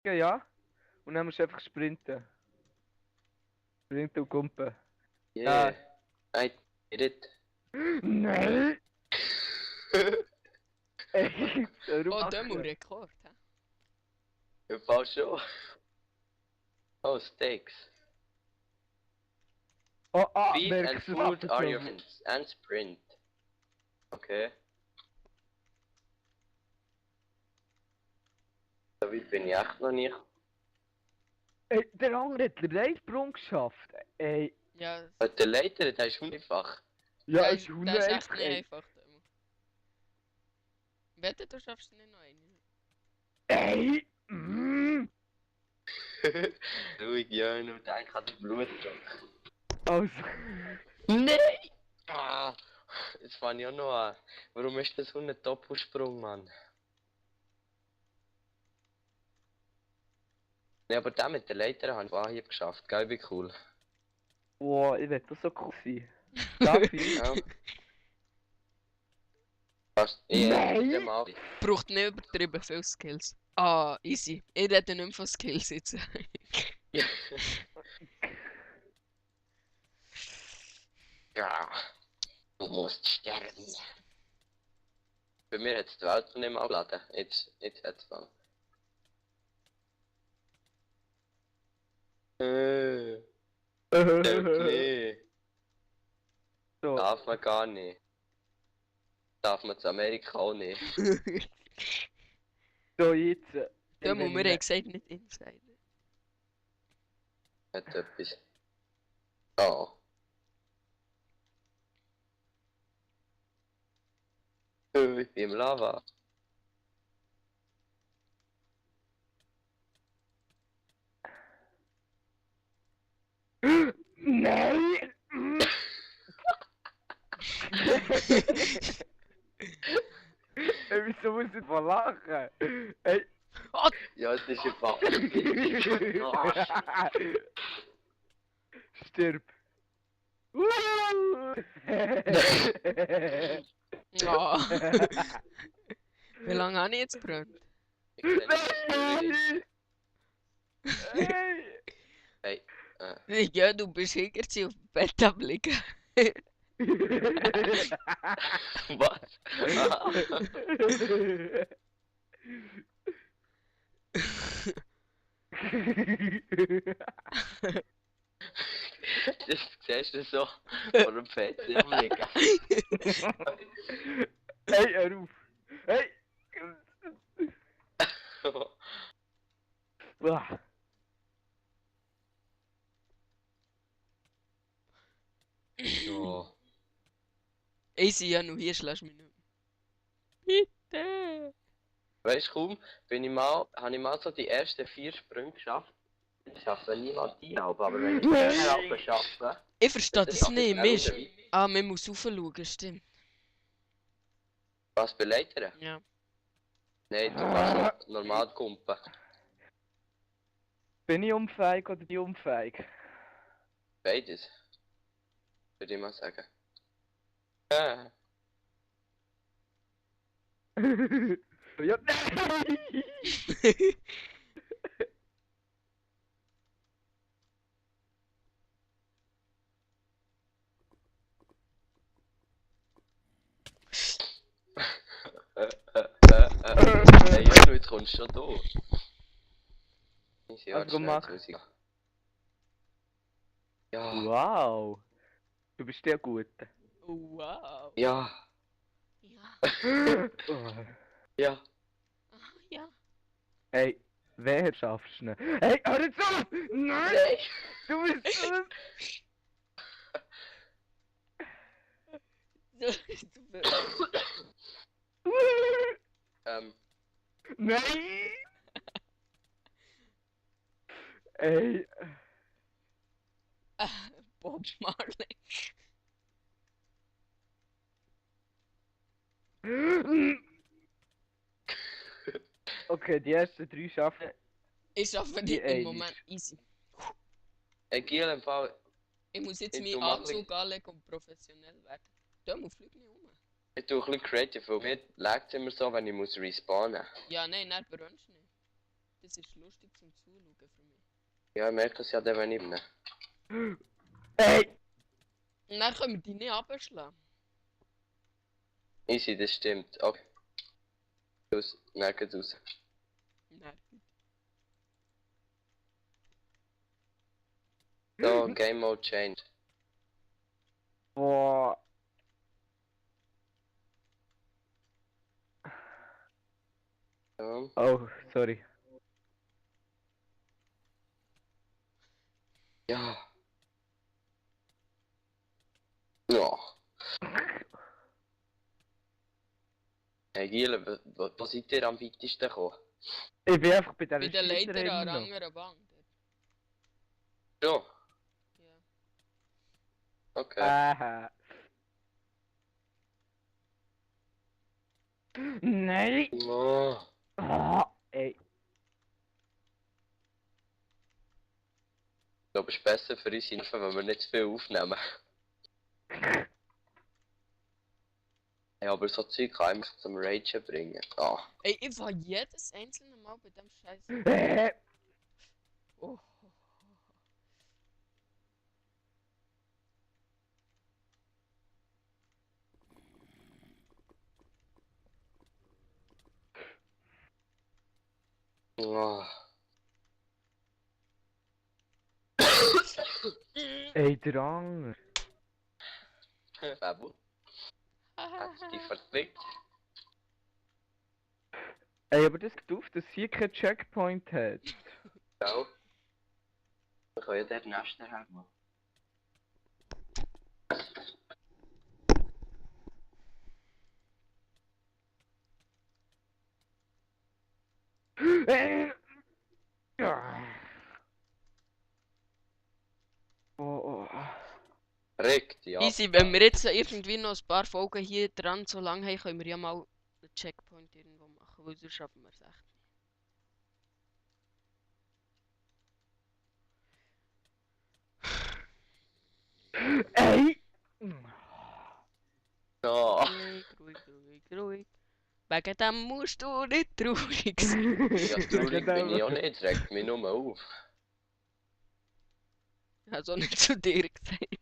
Ja. Und dann musst du einfach sprinten. Sprinten und kumpen. Yeah. I did it. Nein! Ey, Oh, Demo-Rekord, hä? Im Fall schon. Oh, Steaks. Oh, Beef and merkst du food das? are your friends. And sprint. Okay. So weit bin ich echt noch nicht. Ey, der andere hat den Reitsprung geschafft. Ey, Ja, Aber der Leiter, der ist einfach. ja, der ist ist echt einfach, nicht ey. einfach, Demo. Wette, du schaffst nicht noch einen. Ey! Mm. Ruhig, ja, nur denk an den Blutdruck. Also, Nein! Ah, jetzt fange ich auch noch an. Warum ist das so ein Doppelsprung, Mann? Ne, aber der mit der Leiter habe ich auf Anhieb geschafft, gell, wie cool. wow, ich will das so cool sein. Darf ich? Ja. Fast. Nein! Mal. Braucht nicht übertrieben viel Skills. Ah, easy. Ich rede nicht mehr von Skills jetzt. Ja. Du musst sterben. Bei mir hat es die Welt noch nicht mal geladen. Jetzt hat es mal. Nee. So, Darf man gar nicht. Darf man zu Amerika auch nicht. so jetzt. Demo, wir haben gesagt, nicht Insider. Hat etwas. Oh. Ich bin im Lava. Nein! Ey, wieso muss ich von lachen? Ey! Ja, es ist ein Fall. Stirb! Ja. Wie lange habe ich jetzt gebrannt? Ich sehe nicht, was schwierig ist. Hey! Hey, Ja, du bist irgendwie auf dem Bett am liegen. was? Das siehst du so vor dem Fenster liegen. Hey, hör auf! Hey! Ah. So. Easy, ja, nur hier schlägst du mich nicht mehr. Bitte! Weißt du, kaum habe ich mal so die ersten 4 Sprünge geschafft. Ich schaffe niemand die Alben, aber wenn ich die Alben schaffe. Ich verstehe das nicht. schaffe Mir ich ist... schnell wieder. Ah, man muss raufschauen, stimmt. Was beleitern? Ja. Nein, du kannst normal kumpen. Bin ich unfähig oder die unfähig? Beides. Würde ich mal sagen. Ja, nein! Hey, Janu, jetzt kommst du schon da. Ich Also mach. Ja. Wow! Du bist der Gute. Wow. Ja. Ja. Oh. Ja. Ah, ja. Hey, wer schaffst du nicht? Hey, hör jetzt auf! Nein! Du bist... Nein! Ey! Bob Marley. Okay, die ersten 3 schaffen. Ich schaffe Die die im einig. Moment easy. Hey, Giel, im Fall. Ich muss jetzt Ich meinen tu mal Anzug anlegen und professionell werden. Demo, flieg nicht um. Ich tue ein bisschen creative, weil mir legt es immer so, wenn ich muss respawnen. Ja, nein, brennst du nicht. Das ist lustig zum Zuschauen für mich. Ja, ich merke es ja dann, wenn ich bin. Ey! Und dann können wir die nicht abschlagen. Easy, das stimmt. Okay. Raus, merke es raus. Nein. So, Game Mode Change. Boah. Ja. Oh, sorry. Ja. Ja. Hey Giele, wo seid ihr am weitesten gekommen? Ich bin einfach bei Bei dieser der Leiter Scheisserei an der immer noch. anderen Bank. Ja, Ja. okay. Aha. Nein! Oh. Ah, ey. Ich glaube, es ist besser für uns, wenn wir nicht zu viel aufnehmen. Ja, aber so Zeug kann einem zum Ragen bringen. Ah. Ey, ich war jedes einzelne Mal bei dem Scheiß. Oh. Oh. Ey, Drang. Babu, hast du dich verklickt? Ey, aber das geht auf, dass hier kein Checkpoint hat. Ja. Wir können ja dort Nester hermachen. Oh, oh. Regt, ja. Easy, wenn wir jetzt irgendwie noch ein paar Folgen hier dran so lang haben, können wir ja mal einen Checkpoint irgendwo machen, weil sonst schaffen wir es echt Ey! Ja. nicht. Ruhig. Wegen dem musst du nicht traurig sein. Ja, traurig bin ich auch nicht, regt mich nur auf. Ich habe es auch nicht zu dir gesagt.